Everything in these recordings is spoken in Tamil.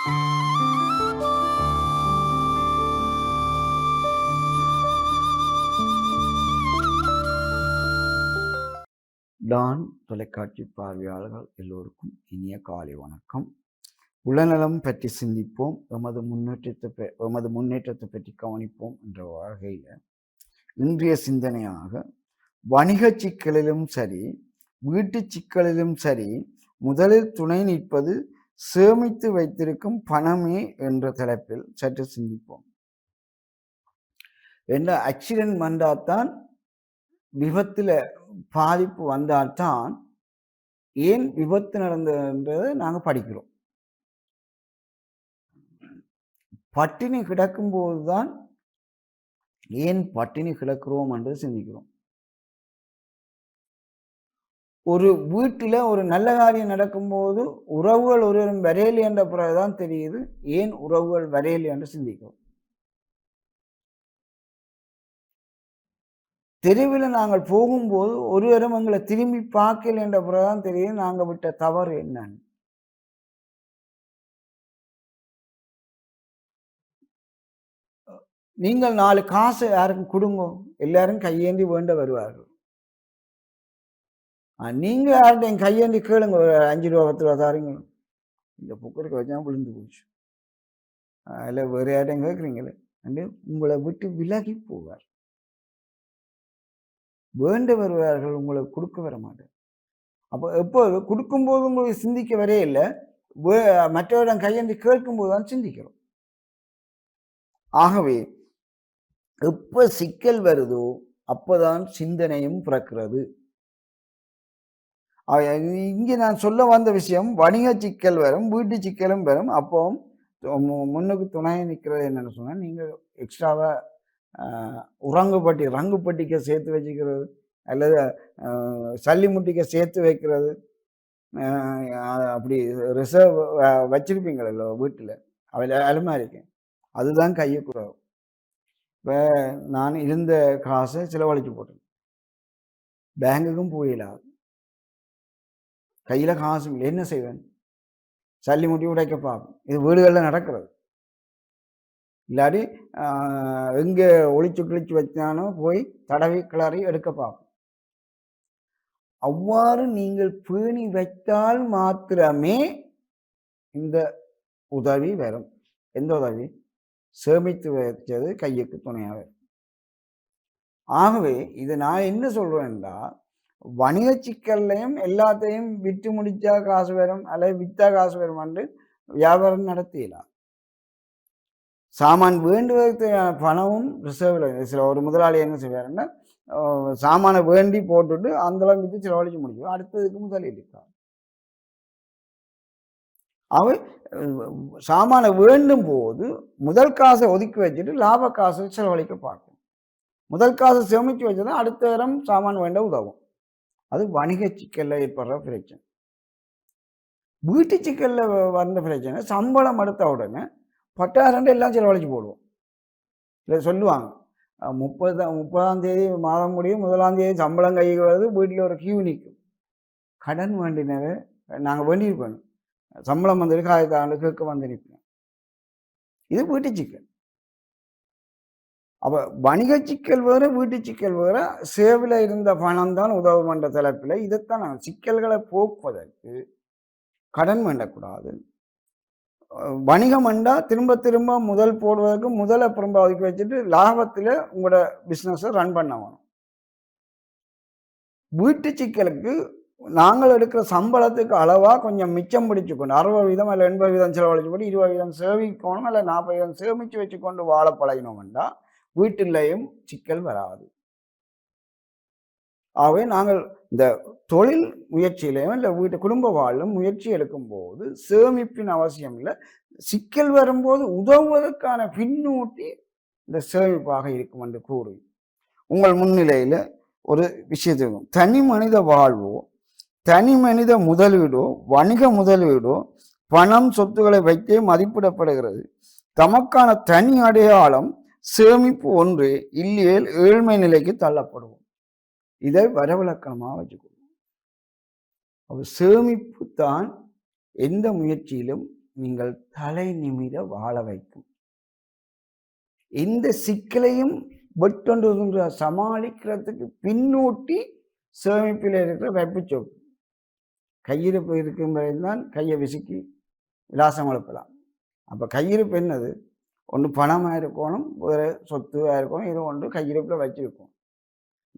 டான் தொலைக்காட்சி பார்வையாளர்கள் எல்லோருக்கும் இனிய காலை வணக்கம். உளநலம் பற்றி சிந்திப்போம், எமது முன்னேற்றத்தை பற்றி கவனிப்போம் என்ற வகையில் இன்றைய சிந்தனையாக வணிக சிக்கலிலும் சரி வீட்டு சிக்கலிலும் சரி முதலில் துணை நிற்பது சேமித்து வைத்திருக்கும் பணமே என்ற தலைப்பில் சற்று சிந்திப்போம். என்ன ஆக்சிடென்ட் வந்தால்தான், விபத்தில் பாதிப்பு வந்தால்தான் ஏன் விபத்து நடந்ததுன்றதை நாங்கள் படிக்கிறோம். பட்டினி கிடக்கும் போதுதான் ஏன் பட்டினி கிடக்கிறோம் என்று சிந்திக்கிறோம். ஒரு வீட்டில் ஒரு நல்ல காரியம் நடக்கும்போது உறவுகள் ஒருவரும் வரையலி என்ற பிறகுதான் தெரியுது ஏன் உறவுகள் வரையலி என்று சிந்திக்கிறோம். தெருவில் நாங்கள் போகும்போது ஒருவரும் எங்களை திரும்பி பார்க்கல என்ற பிறகுதான் தெரியுது நாங்கள் விட்ட தவறு என்னன்னு. நீங்கள் 4 காசு யாருக்கும் கொடுங்க, எல்லாரும் கையேந்தி வேண்ட வருவார்கள். நீங்க யார்கிட்ட கையேந்தி கேளுங்க, 5 ரூபா 10 ரூபா தாருங்க, இந்த புக்கருக்கு வச்சா விழுந்து போச்சு, அதில் வேறு யார்ட்டையும் கேட்குறீங்களே அண்டு உங்களை விட்டு விலகி போவார். வேண்ட வருவார்கள், உங்களுக்கு கொடுக்க வர மாட்டார். அப்போ எப்போது கொடுக்கும்போது உங்களுக்கு சிந்திக்க வரே இல்லை, மற்றவரிடம் கையேந்தி கேட்கும்போது தான் சிந்திக்கிறோம். ஆகவே எப்போ சிக்கல் வருதோ அப்போதான் சிந்தனையும் பிறக்கிறது. இங்கே நான் சொல்ல வந்த விஷயம், வணிக சிக்கல் வரும், வீட்டு சிக்கலும் வரும். அப்போ முன்னுக்கு துணை நிற்கிறது என்னென்னு சொன்னால், நீங்கள் எக்ஸ்ட்ராவாக ரங்குப்பட்டிக்க சேர்த்து வச்சுக்கிறது, அல்லது சல்லி முட்டிக்க சேர்த்து வைக்கிறது, அப்படி ரிசர்வ் வச்சிருப்பீங்களோ வீட்டில் அலுமாரிக்கு, அதுதான் கையக்கூடாது. இப்போ நான் இருந்த காசை செலவழிச்சு போட்டேன், பேங்குக்கும் போயிடாது, கையில் காசு இல்லை, என்ன செய்வேன்? சல்லி முட்டி உடைக்க பார்ப்போம். இது வீடுகளில் நடக்கிறது. இல்லாட்டி எங்கே ஒளிச்சு கிழிச்சு வச்சானோ போய் தடவி கிளறி எடுக்க பார்ப்போம். அவ்வாறு நீங்கள் பேணி வைத்தால் மாத்திரமே இந்த உதவி வரும். எந்த உதவி? சேமித்து வைச்சது கையுக்கு துணையாக. ஆகவே இதை நான் என்ன சொல்றேன்டா, வணிக சிக்கல்லையும் எல்லாத்தையும் விற்று முடிச்சா காசு வரும் அல்லது விற்றா காசு வரும் என்று வியாபாரம் நடத்தலாம். சாமான் வேண்டுவதற்கு பணமும் ரிசர்வில். சில ஒரு முதலாளி என்ன செய்வாருன்னா, சாமானை வேண்டி போட்டுட்டு அந்தளவு விற்று செலவழிக்க முடியும், அடுத்ததுக்கு முதலீடு இருக்காது. அவை சாமானை வேண்டும் போது முதல் காசை ஒதுக்கி வச்சுட்டு லாப காசை செலவழிக்க பார்க்கும். முதல் காசை சேமித்து வச்சதான் அடுத்த நேரம் சாமான் வேண்ட உதவும். அது வணிக சிக்கலில் ஏற்படுற பிரச்சனை. வீட்டு சிக்கலில் வந்த பிரச்சனை, சம்பளம் எடுத்த உடனே 10,000 எல்லாம் செலவழிச்சு போடுவோம். இல்லை சொல்லுவாங்க, 30ஆம் தேதி மாதம் முடியும், 1ஆம் தேதி சம்பளம் கைக்கு வருது, வீட்டில் ஒரு கியூ நிற்கும். கடன் வேண்டினவே நாங்கள் வேண்டியிருப்போம், சம்பளம் வந்துருக்கு 1000 கேட்க வந்து நிற்போம். இது வீட்டு சிக்கல். அப்போ வணிக சிக்கல் வேறு, வீட்டு சிக்கல் வேறு. சேவில் இருந்த பணம் தான் உதவும் என்ற தலைப்பில் இதைத்தான் நாங்கள் சிக்கல்களை போக்குவதற்கு கடன் வேண்டக்கூடாது. வணிகம் என்றால் திரும்ப திரும்ப முதல் போடுவதற்கு முதலை திரும்ப ஒதுக்கி வச்சுட்டு லாபத்தில் உங்களோட பிஸ்னஸை ரன் பண்ண வேணும். வீட்டு சிக்கலுக்கு நாங்கள் எடுக்கிற சம்பளத்துக்கு அளவாக கொஞ்சம் மிச்சம் பிடிச்சுக்கொண்டு 60% அல்ல 80% செலவழிச்சு போட்டு 20% சேமிக்கணும், அல்ல 40% சேமித்து வச்சுக்கொண்டு வாழ பழகினோம்னா வீட்டிலையும் சிக்கல் வராது. ஆகவே நாங்கள் இந்த தொழில் முயற்சியிலையும் இல்லை வீட்டு குடும்ப வாழும் முயற்சி எடுக்கும்போது சேமிப்பின் அவசியம் இல்லை. சிக்கல் வரும்போது உதவுவதற்கான பின்னூட்டி இந்த சேமிப்பாக இருக்கும் என்று கூறி உங்கள் முன்னிலையில் ஒரு விஷயத்துக்கும், தனி மனித வாழ்வோ தனி மனித முதலீடோ வணிக முதலீடோ பணம் சொத்துக்களை வைத்தே மதிப்பிடப்படுகிறது. தமக்கான தனி அடையாளம் சேமிப்பு ஒன்று இல்லையேல் ஏழ்மை நிலைக்கு தள்ளப்படுவோம். இதை வரவிலக்கணமாக வச்சுக்கொள்வோம். அப்போ சேமிப்பு தான் எந்த முயற்சியிலும் நீங்கள் தலை நிமிர வாழ வைக்கும். எந்த சிக்கலையும் வெட்டொன்று சமாளிக்கிறதுக்கு பின்னூட்டி சேமிப்பில் இருக்கிற வைப்புச்சோப்பு. கையிருப்பு இருக்கும் வரைதான் கையை விசுக்கி விலாசம் எழுப்பலாம். அப்போ கையிருப்பு என்னது? ஒன்று பணமாக இருக்கணும், வேறு சொத்துவாக இருக்கணும், ஏதோ ஒன்று கையிருப்பில் வச்சிருக்கணும்.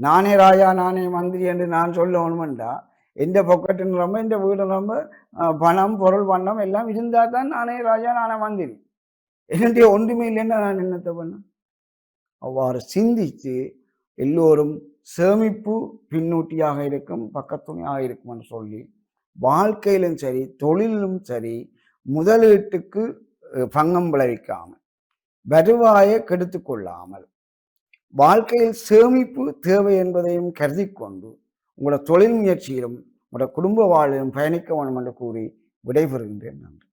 நானே ராஜா நானே மந்திரி என்று நான் சொல்லணுமெண்டா எந்த பொக்கெட்டு நிரம்ப இந்த வீடு நிரம்ப பணம் பொருள் பணம் எல்லாம் இருந்தால் தான் நானே ராஜா நானே மந்திரி. என்னுடைய ஒன்றுமே இல்லைன்னா நான் என்னத்தை பண்ண? அவ்வாறு சிந்தித்து எல்லோரும் சேமிப்பு பின்னூட்டியாக இருக்கும், பக்கத்துணையாக இருக்கும் என்று சொல்லி வாழ்க்கையிலும் சரி தொழிலும் சரி முதலீட்டுக்கு பங்கம் விளைவிக்காமல் வருவாயை கெடுத்து கொள்ளாமல் வாழ்க்கையில் சேமிப்பு தேவை என்பதையும் கருதி கொண்டு உங்களோட தொழில் முயற்சியிலும் உங்களோட குடும்ப வாழ்விலும் பயணிக்க வேண்டும் என்று கூறி விடைபெறுகின்றேன். நன்றி.